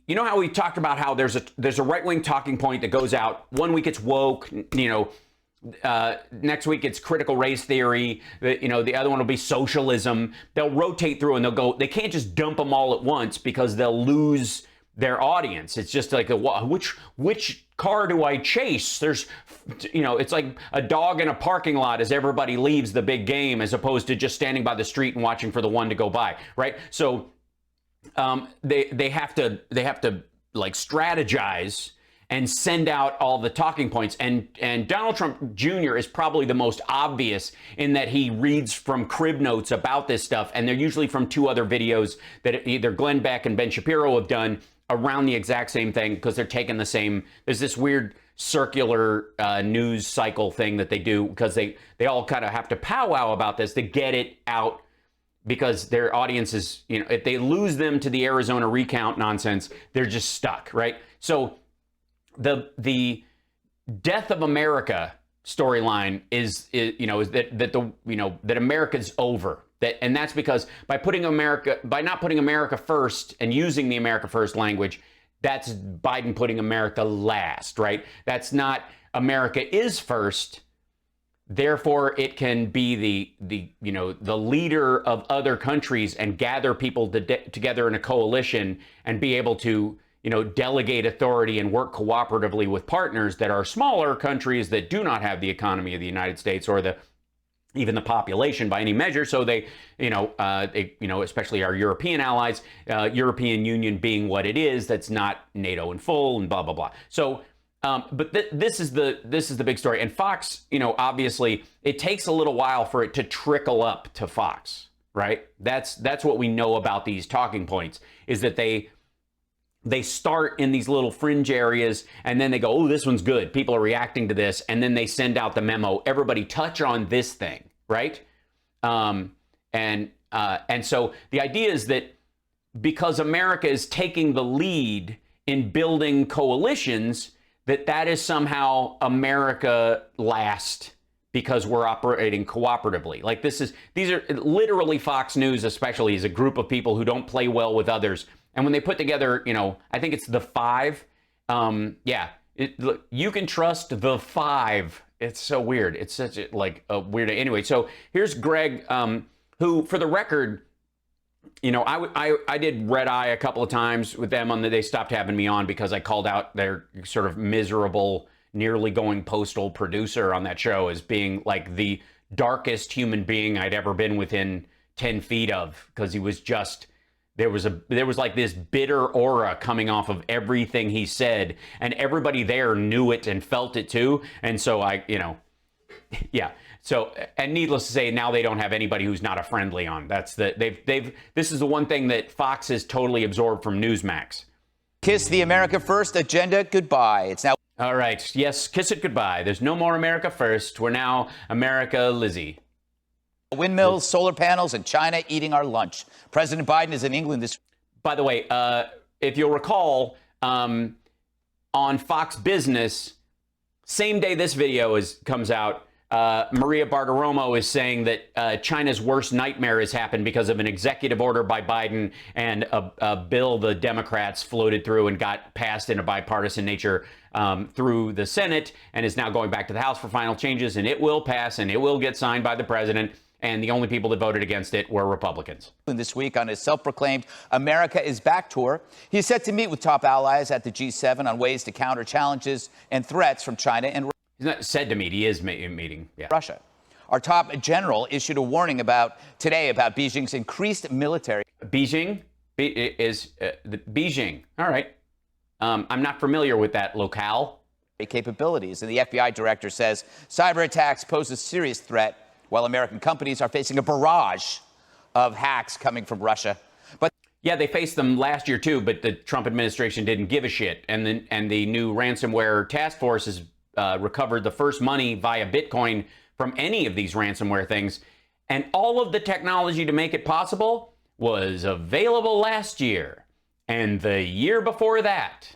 you know how we talked about how there's a right-wing talking point that goes out 1 week it's woke, next week it's critical race theory, the other one will be socialism. They'll rotate through and they can't just dump them all at once because they'll lose their audience. It's just like which car do I chase? There's it's like a dog in a parking lot as everybody leaves the big game, as opposed to just standing by the street and watching for the one to go by, right? So they have to like strategize and send out all the talking points. And Donald Trump Jr. is probably the most obvious in that he reads from crib notes about this stuff, and they're usually from two other videos that either Glenn Beck and Ben Shapiro have done around the exact same thing, because they're taking the same, there's this weird circular news cycle thing that they do, because they all kind of have to powwow about this to get it out, because their audience is, if they lose them to the Arizona recount nonsense, they're just stuck, right? So the death of America storyline is that America's over. And that's because by not putting America first and using the America first language, that's Biden putting America last, right? That's not America is first. Therefore, it can be the leader of other countries and gather people together in a coalition and be able to delegate authority and work cooperatively with partners that are smaller countries that do not have the economy of the United States or even the population by any measure. So they especially our European allies, European Union being what it is, that's not NATO in full and blah, blah, blah. So, but this is the big story. And Fox, obviously it takes a little while for it to trickle up to Fox, right? That's what we know about these talking points, is that they start in these little fringe areas, and then they go, oh, this one's good. People are reacting to this. And then they send out the memo. Everybody touch on this thing, right? And so the idea is that because America is taking the lead in building coalitions, that is somehow America last because we're operating cooperatively. Like these are literally Fox News, especially, is a group of people who don't play well with others. And when they put together, I think it's the five. Look, you can trust the five. It's so weird. It's such a weird. Anyway, so here's Greg, who, for the record, I did red eye a couple of times with them they stopped having me on because I called out their sort of miserable, nearly going postal producer on that show as being like the darkest human being I'd ever been within 10 feet of, because he was just. There was like this bitter aura coming off of everything he said, and everybody there knew it and felt it too. And so yeah. So, and needless to say, now they don't have anybody who's not a friendly on. This is the one thing that Fox has totally absorbed from Newsmax. Kiss the America First agenda goodbye. It's now. All right. Yes, kiss it goodbye. There's no more America First. We're now America Lizzie. Windmills, solar panels, and China eating our lunch. President Biden is in England this. By the way, if you'll recall, on Fox Business, same day this video comes out, Maria Bartiromo is saying that China's worst nightmare has happened because of an executive order by Biden and a bill the Democrats floated through and got passed in a bipartisan nature through the Senate, and is now going back to the House for final changes, and it will pass and it will get signed by the president. And the only people that voted against it were Republicans. This week on his self-proclaimed America is Back tour, he's set to meet with top allies at the G7 on ways to counter challenges and threats from China and he's not said to meet. He is meeting. Yeah. Russia. Our top general issued a warning today about Beijing's increased military. Beijing is Beijing. All right. I'm not familiar with that locale. Capabilities. And the FBI director says cyber attacks pose a serious threat, while American companies are facing a barrage of hacks coming from Russia. But yeah, they faced them last year too, but the Trump administration didn't give a shit. And the new ransomware task force has recovered the first money via Bitcoin from any of these ransomware things. And all of the technology to make it possible was available last year and the year before that.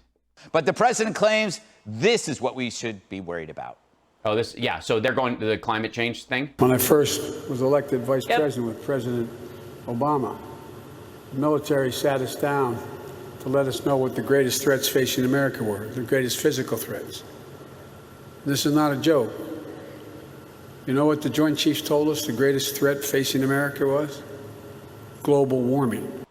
But the president claims this is what we should be worried about. Oh, so they're going to the climate change thing? When I first was elected vice president with President Obama, the military sat us down to let us know what the greatest threats facing America were, the greatest physical threats. This is not a joke. You know what the Joint Chiefs told us the greatest threat facing America was? Global warming.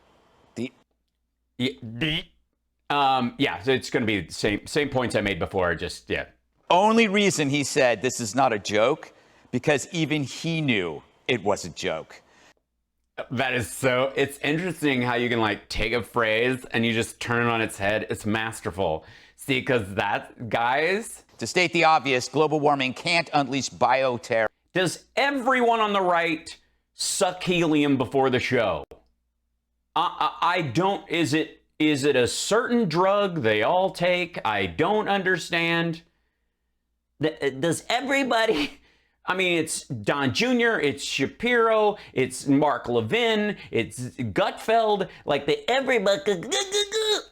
Yeah, so it's going to be the same points I made before. Just Only reason he said this is not a joke, because even he knew it was a joke. That is so. It's interesting how you can like take a phrase and you just turn it on its head. It's masterful. See, because that, guys. To state the obvious, global warming can't unleash bioterror. Does everyone on the right suck helium before the show? I don't. Is it a certain drug they all take? I don't understand. Does everybody? I mean, it's Don Jr., it's Shapiro, it's Mark Levin, it's Gutfeld. Like everybody.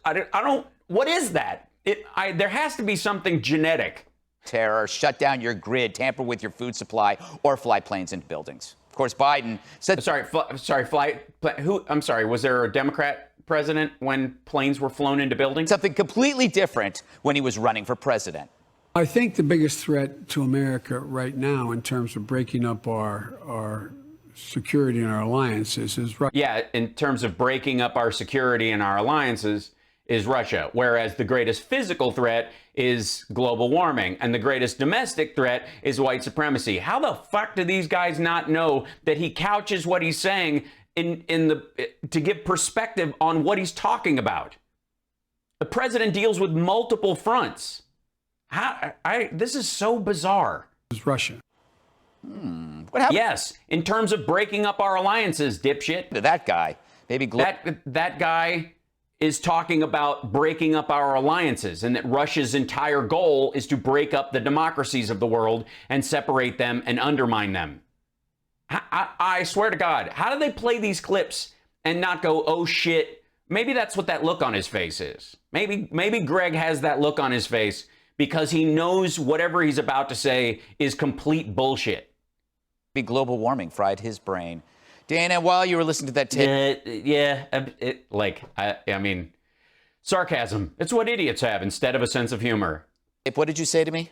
I don't. What is that? There has to be something genetic. Terror, shut down your grid, tamper with your food supply, or fly planes into buildings. Of course, Biden said. I'm sorry. Was there a Democrat president when planes were flown into buildings? Something completely different when he was running for president. I think the biggest threat to America right now in terms of breaking up our security and our alliances is Russia. Yeah, in terms of breaking up our security and our alliances is Russia, whereas the greatest physical threat is global warming, and the greatest domestic threat is white supremacy. How the fuck do these guys not know that he couches what he's saying to give perspective on what he's talking about? The president deals with multiple fronts. This is so bizarre. Is Russia. What happened? Yes, in terms of breaking up our alliances, dipshit. To that guy, maybe that guy is talking about breaking up our alliances, and that Russia's entire goal is to break up the democracies of the world and separate them and undermine them. I swear to God, how do they play these clips and not go, oh shit? Maybe that's what that look on his face is. Maybe Greg has that look on his face because he knows whatever he's about to say is complete bullshit. Global warming fried his brain. Dana, while you were listening to that tape. I mean, sarcasm. It's what idiots have instead of a sense of humor. What did you say to me?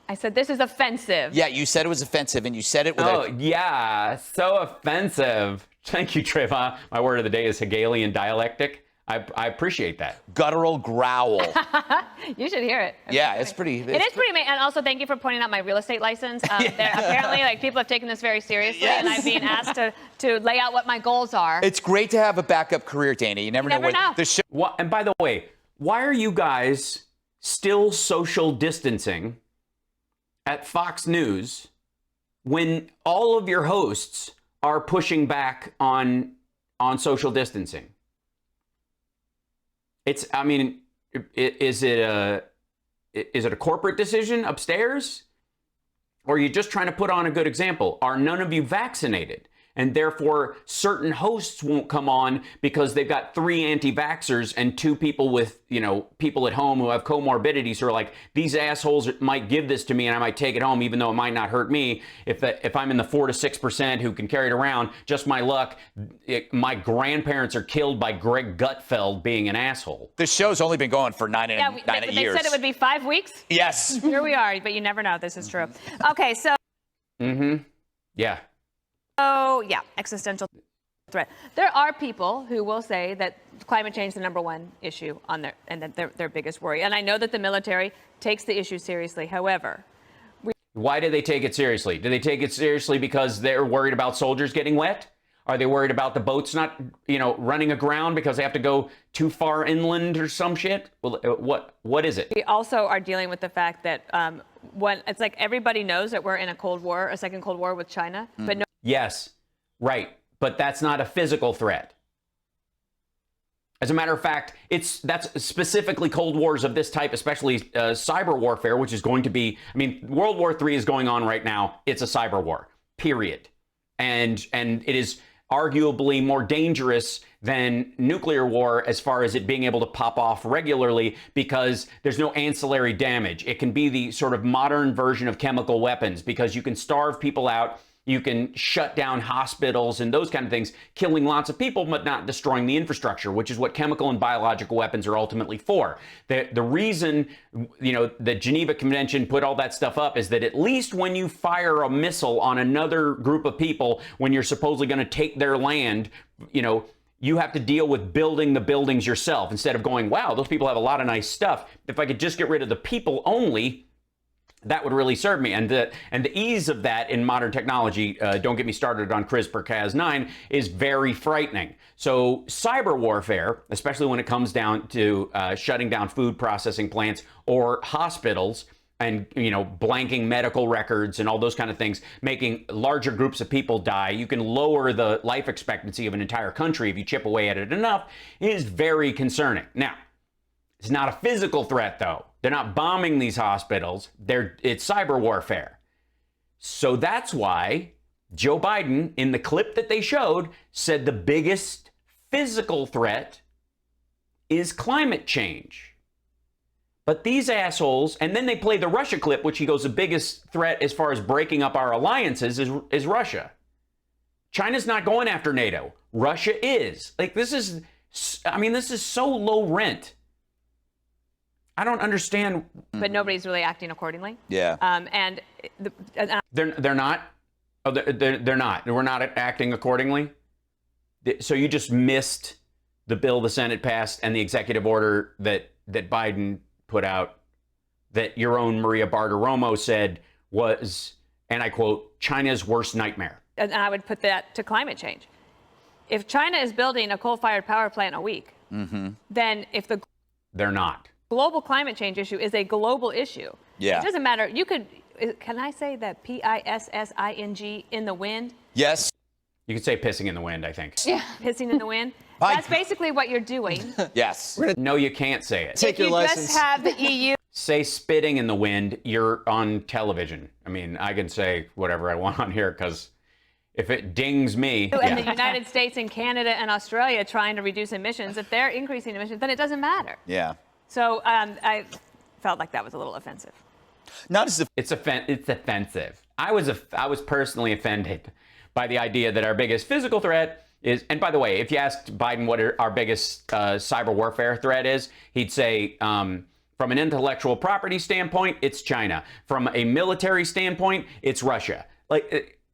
I said, this is offensive. Yeah, you said it was offensive, and you said it with yeah, so offensive. Thank you, Trayvon. My word of the day is Hegelian dialectic. I appreciate that. Guttural growl. You should hear it. Yeah, it's pretty. It is pretty amazing. And also, thank you for pointing out my real estate license. Apparently, people have taken this very seriously, Yes. and I'm being asked to lay out what my goals are. It's great to have a backup career, Dana. You never know what the show. And by the way, why are you guys still social distancing at Fox News when all of your hosts are pushing back on social distancing? Is it a corporate decision upstairs? Or are you just trying to put on a good example? Are none of you vaccinated? And therefore, certain hosts won't come on because they've got 3 anti-vaxxers and 2 people with, people at home who have comorbidities who are like, these assholes might give this to me and I might take it home even though it might not hurt me. If I'm in the 4 to 6% who can carry it around, just my luck, my grandparents are killed by Greg Gutfeld being an asshole. The show's only been going for 9 years. They said it would be 5 weeks? Yes. Here we are, but you never know. This is true. Okay, so. Yeah. Oh, yeah, existential threat. There are people who will say that climate change is the #1 issue on and that their biggest worry. And I know that the military takes the issue seriously. However, why do they take it seriously? Do they take it seriously because they're worried about soldiers getting wet? Are they worried about the boats not, running aground because they have to go too far inland or some shit? Well, what is it? We also are dealing with the fact that it's like everybody knows that we're in a second Cold War with China, but no. Yes, right. But that's not a physical threat. As a matter of fact, that's specifically Cold Wars of this type, especially cyber warfare, which is going to be, World War III is going on right now. It's a cyber war, period. And it is arguably more dangerous than nuclear war as far as it being able to pop off regularly because there's no ancillary damage. It can be the sort of modern version of chemical weapons because you can starve people out. You can shut down hospitals and those kind of things, killing lots of people, but not destroying the infrastructure, which is what chemical and biological weapons are ultimately for. The reason, the Geneva Convention put all that stuff up is that at least when you fire a missile on another group of people, when you're supposedly going to take their land, you have to deal with building the buildings yourself instead of going, wow, those people have a lot of nice stuff. If I could just get rid of the people only, that would really serve me. And the ease of that in modern technology, don't get me started on CRISPR-Cas9, is very frightening. So cyber warfare, especially when it comes down to shutting down food processing plants or hospitals, and blanking medical records and all those kind of things, making larger groups of people die. You can lower the life expectancy of an entire country if you chip away at it enough. It is very concerning. Now, it's not a physical threat, though. They're not bombing these hospitals. It's cyber warfare. So that's why Joe Biden, in the clip that they showed, said the biggest physical threat is climate change. But these assholes, and then they play the Russia clip, which he goes, the biggest threat as far as breaking up our alliances is Russia. China's not going after NATO. Russia is. This is so low rent. I don't understand. But nobody's really acting accordingly. Yeah. They're not. Oh, they're not. We're not acting accordingly. So you just missed the bill the Senate passed and the executive order that Biden put out, that your own Maria Bartiromo said was, and I quote, China's worst nightmare. And I would put that to climate change. If China is building a coal-fired power plant a week, then if they're not. Global climate change issue is a global issue. Yeah. It doesn't matter. Can I say that PISSING in the wind? Yes. You could say pissing in the wind, I think. Yeah. Pissing in the wind. That's basically what you're doing. Yes. No, you can't say it. Take your license. Just have the EU. Say spitting in the wind, you're on television. I mean, I can say whatever I want on here because if it dings me. And the United States and Canada and Australia trying to reduce emissions, if they're increasing emissions, then it doesn't matter. Yeah. So I felt like that was a little offensive. Not as if it's offensive. I was personally offended by the idea that our biggest physical threat is, and by the way, if you asked Biden what our biggest cyber warfare threat is, he'd say, from an intellectual property standpoint, it's China. From a military standpoint, it's Russia.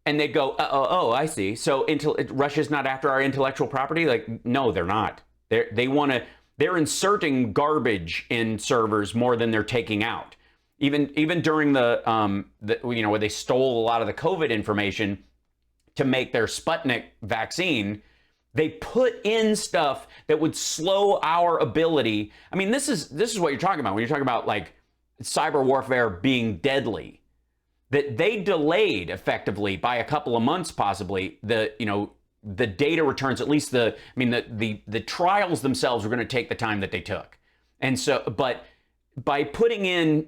And they'd go, oh, I see. So Russia's not after our intellectual property? No, they're not. They're inserting garbage in servers more than they're taking out. Even during where they stole a lot of the COVID information to make their Sputnik vaccine, they put in stuff that would slow our ability. I mean, this is what you're talking about when you're talking about cyber warfare being deadly. That they delayed effectively by a couple of months, possibly the data returns. At least the trials themselves were going to take the time that they took, and so but by putting in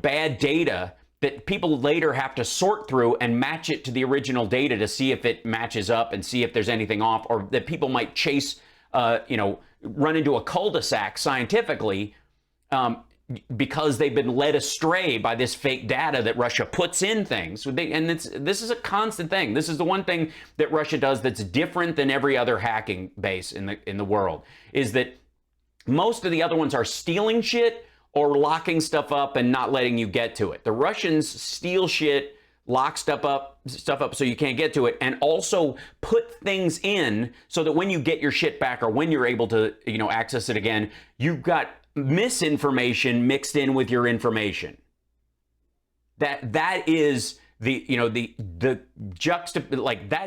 bad data that people later have to sort through and match it to the original data to see if it matches up and see if there's anything off, or that people might chase, run into a cul-de-sac scientifically because they've been led astray by this fake data that Russia puts in things. This is a constant thing. This is the one thing that Russia does that's different than every other hacking base in the world, is that most of the other ones are stealing shit or locking stuff up and not letting you get to it. The Russians steal shit, lock stuff up so you can't get to it, and also put things in so that when you get your shit back or when you're able to, access it again, you've got misinformation mixed in with your information. That is that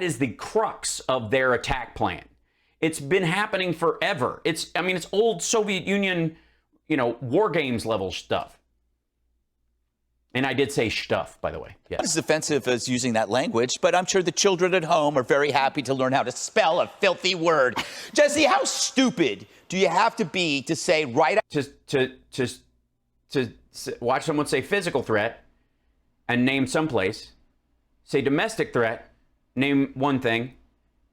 is the crux of their attack plan. It's been happening forever. It's old Soviet Union, war games level stuff. And I did say stuff, by the way. Yes. Not as offensive as using that language, but I'm sure the children at home are very happy to learn how to spell a filthy word. Jesse, how stupid do you have to be to say right to watch someone say physical threat and name someplace, say domestic threat, name one thing,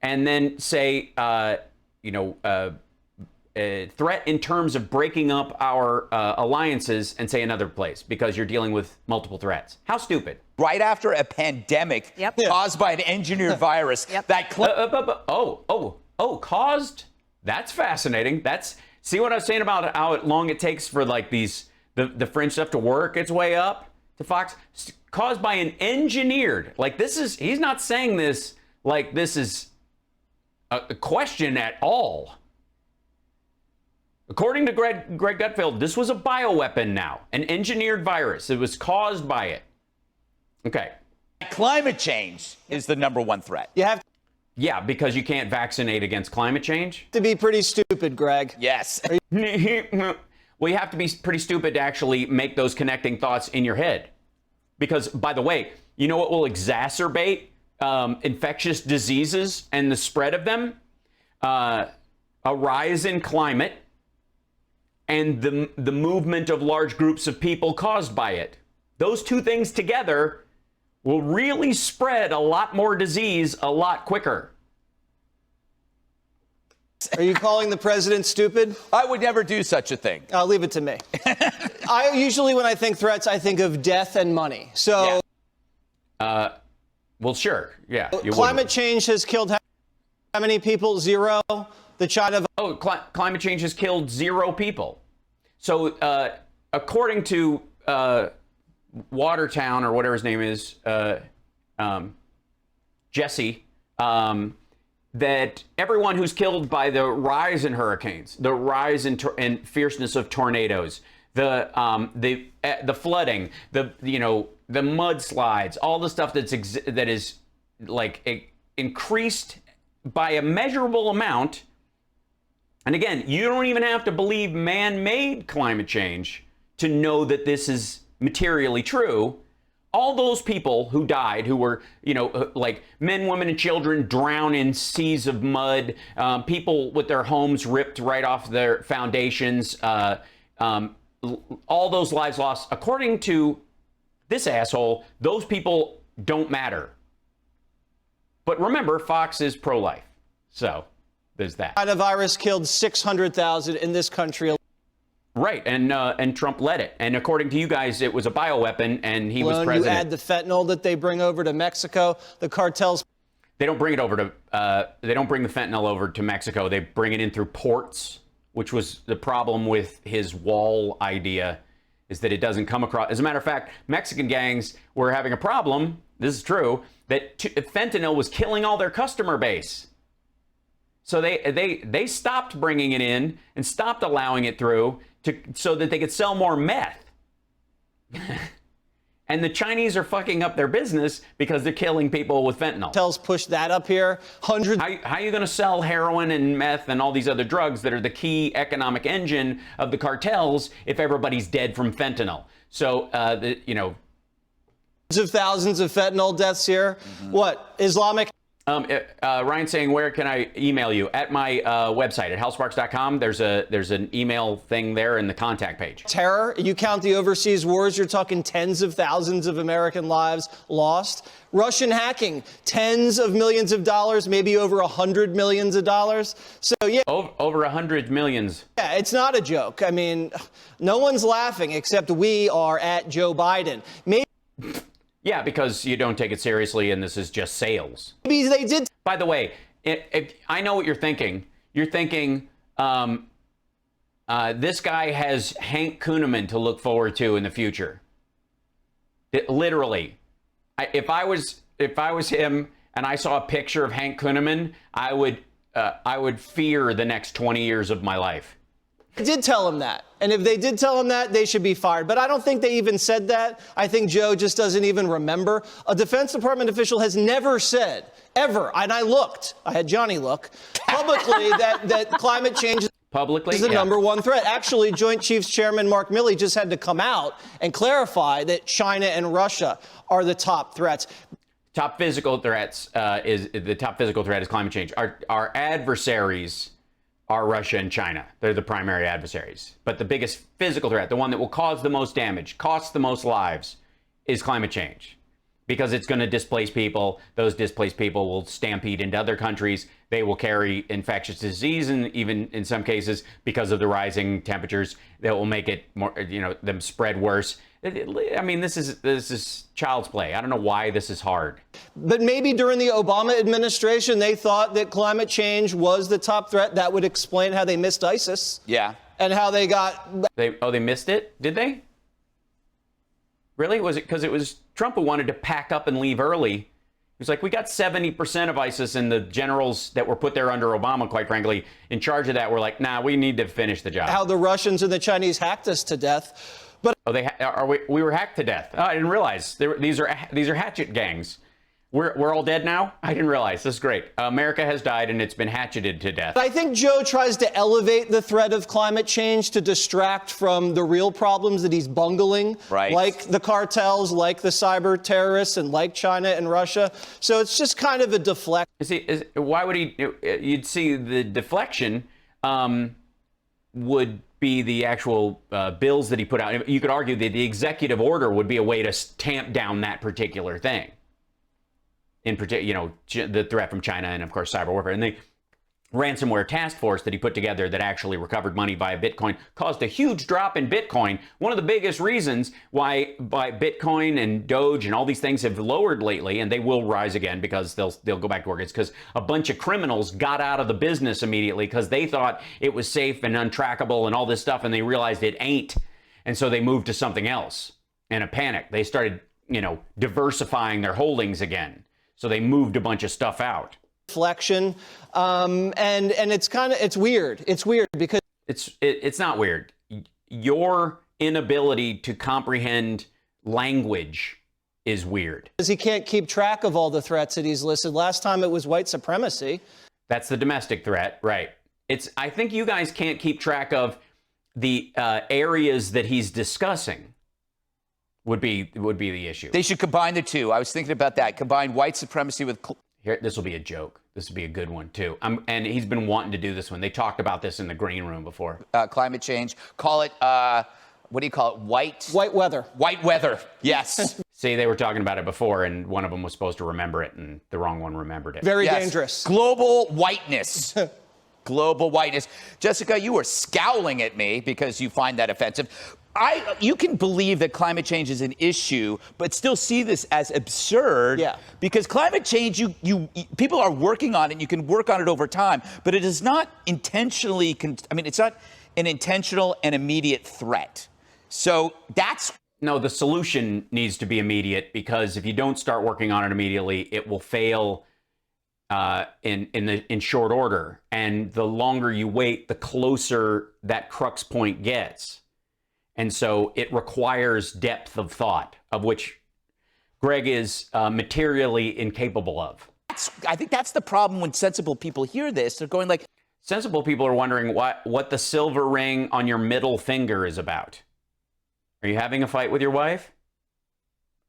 and then say threat in terms of breaking up our alliances and say another place because you're dealing with multiple threats. How stupid. Right after a pandemic caused by an engineered virus that caused? That's fascinating. See what I was saying about how long it takes for like the fringe stuff to work its way up to Fox? Caused by an engineered, he's not saying this like this is a question at all. According to Greg Gutfeld, this was a bioweapon now, an engineered virus. It was caused by it. Okay. Climate change is the number one threat. Yeah, because you can't vaccinate against climate change? To be pretty stupid, Greg. Yes. Well, you have to be pretty stupid to actually make those connecting thoughts in your head. Because, by the way, you know what will exacerbate infectious diseases and the spread of them? A rise in climate and the movement of large groups of people caused by it. Those two things together will really spread a lot more disease a lot quicker. Are you calling the president stupid? I would never do such a thing. I'll leave it to me. I usually, when I think threats, I think of death and money. So, well, sure, yeah. Climate change has killed how many people? 0. The China. Climate change has killed 0 people. So, according to Watertown or whatever his name is, Jesse, that everyone who's killed by the rise in hurricanes, the rise in fierceness of tornadoes, the flooding, the mudslides, all the stuff that is like increased by a measurable amount. And again, you don't even have to believe man-made climate change to know that this is materially true. All those people who died, who were, like men, women, and children drown in seas of mud, people with their homes ripped right off their foundations, all those lives lost. According to this asshole, those people don't matter. But remember, Fox is pro-life. So there's that. China virus killed 600,000 in this country. Right, and Trump led it. And according to you guys, it was a bioweapon, and he was president. You add the fentanyl that they bring over to Mexico, the cartels. They don't bring it over to. They don't bring the fentanyl over to Mexico. They bring it in through ports, which was the problem with his wall idea, is that it doesn't come across. As a matter of fact, Mexican gangs were having a problem. This is true. That fentanyl was killing all their customer base. So they stopped bringing it in and stopped allowing it through so that they could sell more meth. And the Chinese are fucking up their business because they're killing people with fentanyl. Cartels push that up here. Hundreds. How are you going to sell heroin and meth and all these other drugs that are the key economic engine of the cartels if everybody's dead from fentanyl? So, Hundreds of thousands of fentanyl deaths here. Mm-hmm. What? Islamic. Ryan's saying, where can I email you? At my website, at hellsparks.com. There's an email thing there in the contact page. Terror. You count the overseas wars, you're talking tens of thousands of American lives lost. Russian hacking, tens of millions of dollars, maybe over $100 million. So, yeah. Over 100 millions. Yeah, it's not a joke. I mean, no one's laughing except we are at Joe Biden. Maybe. Yeah, because you don't take it seriously and this is just sales. Maybe they did. By the way, I know what you're thinking. You're thinking this guy has Hank Kunneman to look forward to in the future. Literally. If I was him and I saw a picture of Hank Kunneman, I would fear the next 20 years of my life. They did tell him that. And if they did tell him that, they should be fired. But I don't think they even said that. I think Joe just doesn't even remember. A Defense Department official has never said, ever, and I had Johnny look, publicly that climate change is the number one threat. Actually, Joint Chiefs Chairman Mark Milley just had to come out and clarify that China and Russia are the top threats. Top physical threats the top physical threat is climate change. Our adversaries are Russia and China. They're the primary adversaries. But the biggest physical threat, the one that will cause the most damage, cost the most lives, is climate change. because it's going to displace people. Those displaced people will stampede into other countries. They will carry infectious disease, and even in some cases, because of the rising temperatures, that will make it more, them spread worse. I mean, this is child's play. I don't know why this is hard. But maybe during the Obama administration, they thought that climate change was the top threat. That would explain how they missed ISIS. Yeah. And how they got... They missed it? Did they? Really? Was it because it was Trump who wanted to pack up and leave early? He was like, we got 70% of ISIS, and the generals that were put there under Obama, quite frankly, in charge of that, were like, nah, we need to finish the job. How the Russians and the Chinese hacked us to death. But we were hacked to death. Oh, I didn't realize these are hatchet gangs. We're all dead now? I didn't realize. This is great. America has died, and it's been hatcheted to death. I think Joe tries to elevate the threat of climate change to distract from the real problems that he's bungling, right, like the cartels, like the cyber terrorists, and like China and Russia. So it's just kind of a deflection. See, why would he? You'd see the deflection would be the actual bills that he put out. You could argue that the executive order would be a way to tamp down that particular thing. In particular, the threat from China and, of course, cyber warfare. And the ransomware task force that he put together that actually recovered money via Bitcoin caused a huge drop in Bitcoin. One of the biggest reasons why Bitcoin and Doge and all these things have lowered lately, and they will rise again because they'll go back to work, it's because a bunch of criminals got out of the business immediately because they thought it was safe and untrackable and all this stuff, and they realized it ain't. And so they moved to something else in a panic. They started, diversifying their holdings again. So they moved a bunch of stuff out. Deflection, and it's weird. It's weird because it's not weird. Your inability to comprehend language is weird. He can't keep track of all the threats that he's listed. Last time it was white supremacy. That's the domestic threat, right? I think you guys can't keep track of the areas that he's discussing. Would be the issue. They should combine the two. I was thinking about that. Combine white supremacy with... Here, this will be a joke. This will be a good one, too. And he's been wanting to do this one. They talked about this in the green room before. Climate change. Call it, what do you call it? White weather. White weather. Yes. See, they were talking about it before, and one of them was supposed to remember it, and the wrong one remembered it. Very dangerous. Global whiteness. Global whiteness. Jessica, you are scowling at me because you find that offensive. You can believe that climate change is an issue, but still see this as absurd. Yeah. Because climate change, people are working on it, and you can work on it over time, but it is not intentionally, it's not an intentional and immediate threat. So that's... No, the solution needs to be immediate, because if you don't start working on it immediately, it will fail in short order. And the longer you wait, the closer that crux point gets. And so it requires depth of thought, of which Greg is materially incapable of. I think that's the problem when sensible people hear this. They're going like... Sensible people are wondering what the silver ring on your middle finger is about. Are you having a fight with your wife?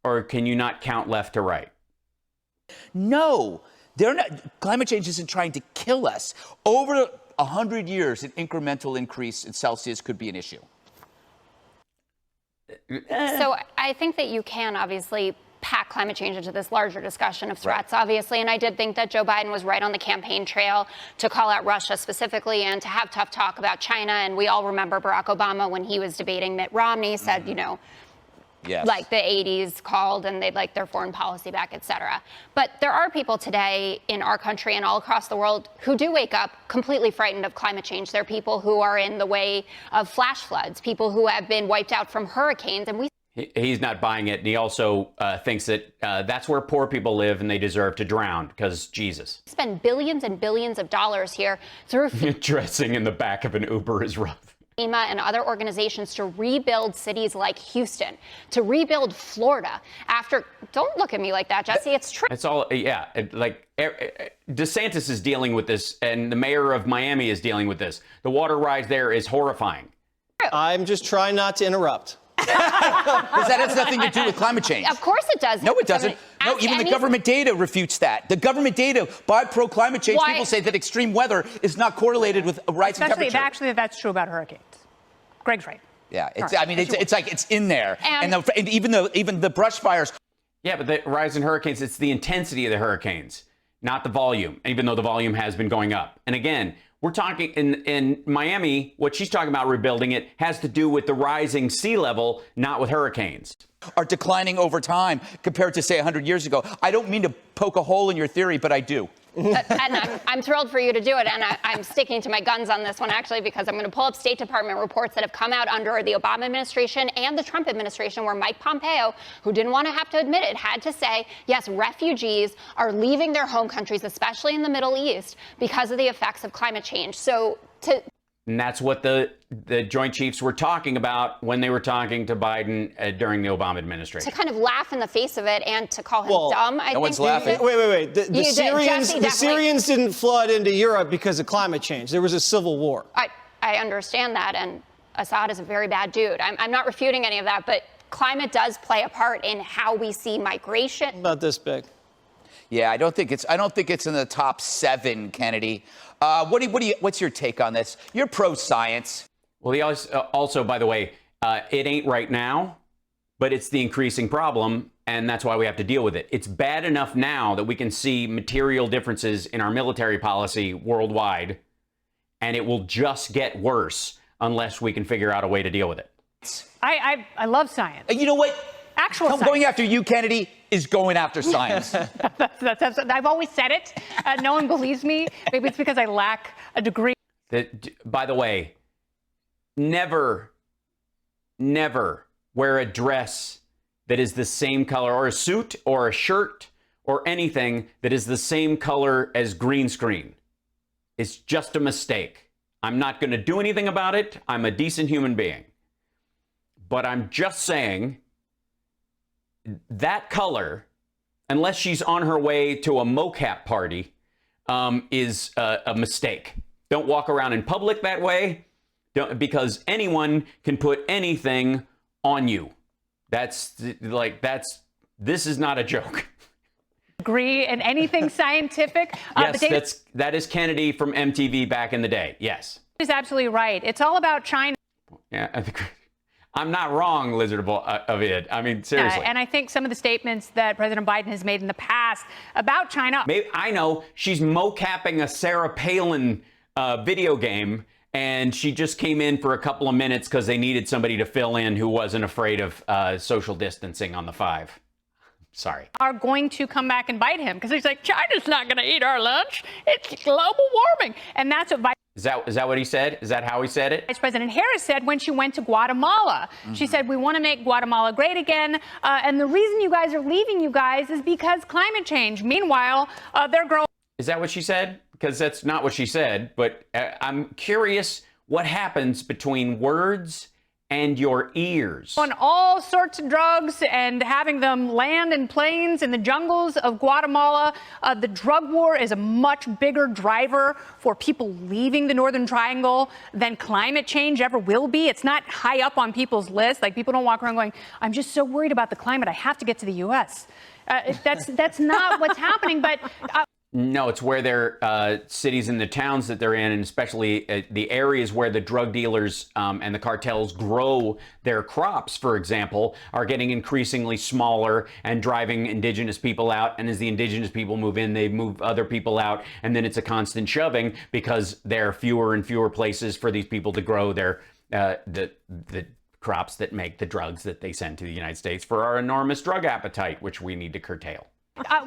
Or can you not count left to right? No, they're not. Climate change isn't trying to kill us. Over 100 years, an incremental increase in Celsius could be an issue. So I think that you can obviously pack climate change into this larger discussion of threats, obviously. And I did think that Joe Biden was right on the campaign trail to call out Russia specifically and to have tough talk about China. And we all remember Barack Obama when he was debating Mitt Romney said, Yes. like the 80s called and they'd like their foreign policy back, et cetera. But there are people today in our country and all across the world who do wake up completely frightened of climate change. There are people who are in the way of flash floods, people who have been wiped out from hurricanes. And he's not buying it. And he also thinks that that's where poor people live and they deserve to drown because Jesus. Spend billions and billions of dollars here through dressing in the back of an Uber is rough. FEMA and other organizations to rebuild cities like Houston, to rebuild Florida after, don't look at me like that, Jesse, it's true. It's all, yeah, DeSantis is dealing with this and the mayor of Miami is dealing with this. The water rise there is horrifying. I'm just trying not to interrupt. Because that has nothing to do with climate change. Of course it does. No, it doesn't. No, even the government data refutes that. The government data by pro-climate change people say that extreme weather is not correlated with a rising temperature. Actually, that's true about hurricanes. Greg's right. Yeah, it's in there. And even the brush fires. Yeah, but the rise in hurricanes, it's the intensity of the hurricanes, not the volume, even though the volume has been going up. And again, we're talking in Miami, what she's talking about rebuilding it has to do with the rising sea level, not with hurricanes. Are declining over time compared to, say, 100 years ago. I don't mean to poke a hole in your theory, but I do. And I'm thrilled for you to do it. And I'm sticking to my guns on this one, actually, because I'm going to pull up State Department reports that have come out under the Obama administration and the Trump administration, where Mike Pompeo, who didn't want to have to admit it, had to say, yes, refugees are leaving their home countries, especially in the Middle East, because of the effects of climate change. And that's what the Joint Chiefs were talking about when they were talking to Biden during the Obama administration. To kind of laugh in the face of it and to call him dumb, I no one's think. laughing. Wait. The Syrians didn't flood into Europe because of climate change. There was a civil war. I understand that, and Assad is a very bad dude. I'm not refuting any of that, but climate does play a part in how we see migration. About this big. Yeah, I don't think it's in the top 7, Kennedy. What's your take on this? You're pro-science. Well, he also, by the way, it ain't right now, but it's the increasing problem, and that's why we have to deal with it. It's bad enough now that we can see material differences in our military policy worldwide, and it will just get worse unless we can figure out a way to deal with it. I love science. You know what? Actual science. Going after you, Kennedy, is going after science. I've always said it. No one believes me. Maybe it's because I lack a degree. By the way, never wear a dress that is the same color, or a suit or a shirt or anything that is the same color as green screen. It's just a mistake. I'm not going to do anything about it. I'm a decent human being. But I'm just saying, that color, unless she's on her way to a mocap party, is a mistake. Don't walk around in public that way, because anyone can put anything on you. This is not a joke. Degree in anything scientific. Yes, that is Kennedy from MTV back in the day. Yes. Is absolutely right. It's all about China. Yeah, I think I'm not wrong, Lizard of Id. I mean, seriously. And I think some of the statements that President Biden has made in the past about China. Maybe, I know she's mocapping a Sarah Palin video game, and she just came in for a couple of minutes because they needed somebody to fill in who wasn't afraid of social distancing on the 5. Sorry. Are going to come back and bite him because he's like, China's not going to eat our lunch. It's global warming. And that's what Is that what he said? Is that how he said it? Vice President Harris said when she went to Guatemala. She said, we want to make Guatemala great again. And the reason you guys are leaving, you guys, is because climate change. Meanwhile, they're growing. Is that what she said? Because that's not what she said. But I'm curious what happens between words and your ears. On all sorts of drugs and having them land in planes in the jungles of Guatemala. The drug war is a much bigger driver for people leaving the Northern Triangle than climate change ever will be. It's not high up on people's list. Like, people don't walk around going, I'm just so worried about the climate, I have to get to the U.S. That's not what's happening, but... No, it's where their cities and the towns that they're in, and especially the areas where the drug dealers and the cartels grow their crops, for example, are getting increasingly smaller and driving indigenous people out. And as the indigenous people move in, they move other people out. And then it's a constant shoving because there are fewer and fewer places for these people to grow their the crops that make the drugs that they send to the United States for our enormous drug appetite, which we need to curtail.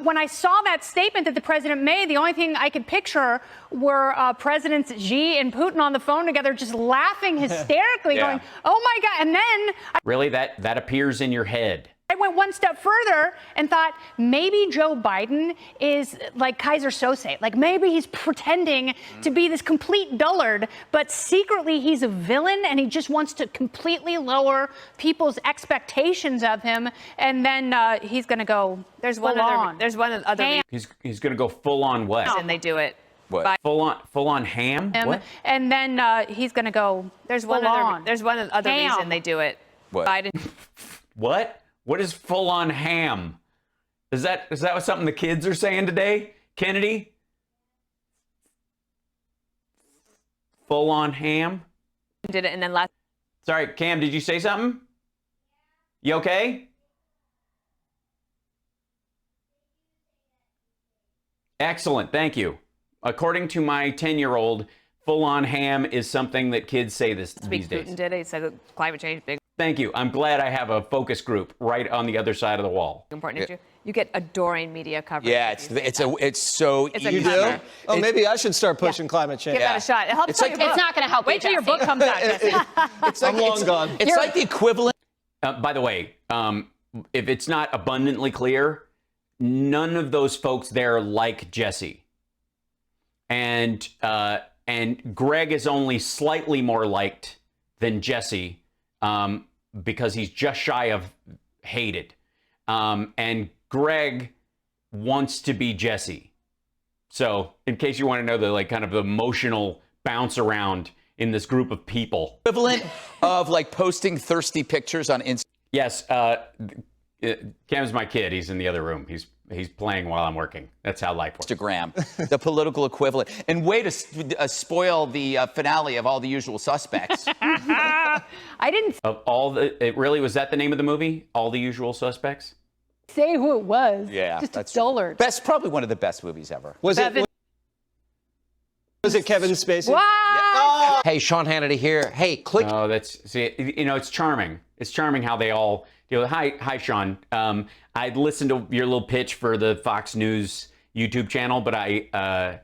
When I saw that statement that the president made, the only thing I could picture were Presidents Xi and Putin on the phone together, just laughing hysterically, going, oh my God. And then... Really? That appears in your head? I went one step further and thought maybe Joe Biden is like Kaiser Sose. Like, maybe he's pretending to be this complete dullard, but secretly he's a villain and he just wants to completely lower people's expectations of him. And then he's going to go There's one other. He's going to go full on what? And they do it. What? Full on ham? What? And then he's going to go There's one other reason they do it. What? Biden. What? What is full on ham? Is that something the kids are saying today, Kennedy? Full on ham? Did it, and then last. Sorry, Cam, did you say something? You okay? Excellent. Thank you. According to my 10-year-old, full-on ham is something that kids say these days. Putin did it. He said climate change big. Thank you. I'm glad I have a focus group right on the other side of the wall. Important issue. You get adoring media coverage. Yeah, it's so It's a easy. cover. Oh, maybe I should start pushing climate change. Give that a shot. It helps. It's like- your book. It's not going to help Wait you, till your Jesse. book comes out. Jesse. It's like I'm long gone. It's like the equivalent. By the way, if it's not abundantly clear, none of those folks there like Jesse. And Greg is only slightly more liked than Jesse because he's just shy of hated. And Greg wants to be Jesse. So in case you want to know the kind of the emotional bounce around in this group of people. Equivalent of like posting thirsty pictures on Instagram. Yes, Cam's my kid. He's in the other room. He's playing while I'm working. That's how life works. The political equivalent. And way to spoil the finale of All the Usual Suspects. I didn't It really was that the name of the movie? All the Usual Suspects? say who it was. Yeah, Just that's a dullard. probably one of the best movies ever. Was it Kevin Spacey? What? Hey, Sean Hannity here. Hey, click. Oh, it's charming. It's charming how they all. Hi, Sean. I listened to your little pitch for the Fox News YouTube channel, but I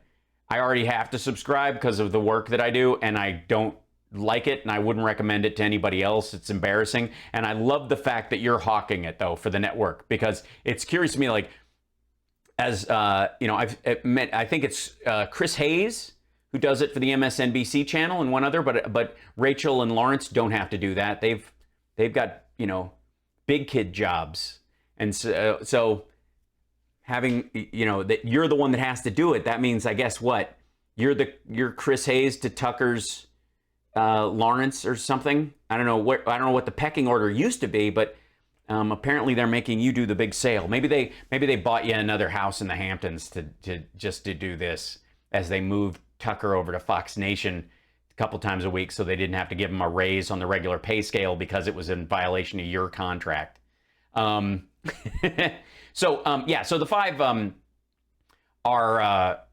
already have to subscribe because of the work that I do, and I don't like it, and I wouldn't recommend it to anybody else. It's embarrassing, and I love the fact that you're hawking it though for the network because it's curious to me. Like, as I've met, I think it's Chris Hayes who does it for the MSNBC channel and one other, but Rachel and Lawrence don't have to do that. They've got big kid jobs, and so having that you're the one that has to do it. That means, I guess, what you're Chris Hayes to Tucker's Lawrence or something. I don't know what the pecking order used to be, but apparently they're making you do the big sale. Maybe they bought you another house in the Hamptons to do this as they moved Tucker over to Fox Nation a couple times a week, so they didn't have to give him a raise on the regular pay scale because it was in violation of your contract. So the five are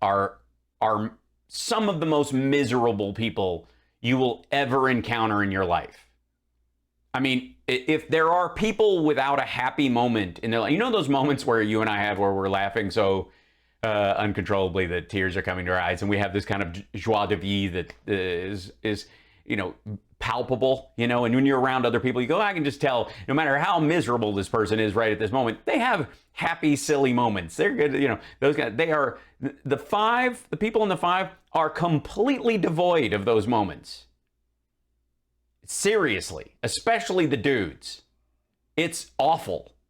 some of the most miserable people you will ever encounter in your life. I mean, if there are people without a happy moment in their life, those moments where you and I have where we're laughing so uncontrollably that tears are coming to our eyes, and we have this kind of joie de vivre that is palpable, and when you're around other people, you go, I can just tell, no matter how miserable this person is right at this moment, they have happy, silly moments. They're good, those guys. They are the people in the five are completely devoid of those moments. Seriously, especially the dudes. It's awful.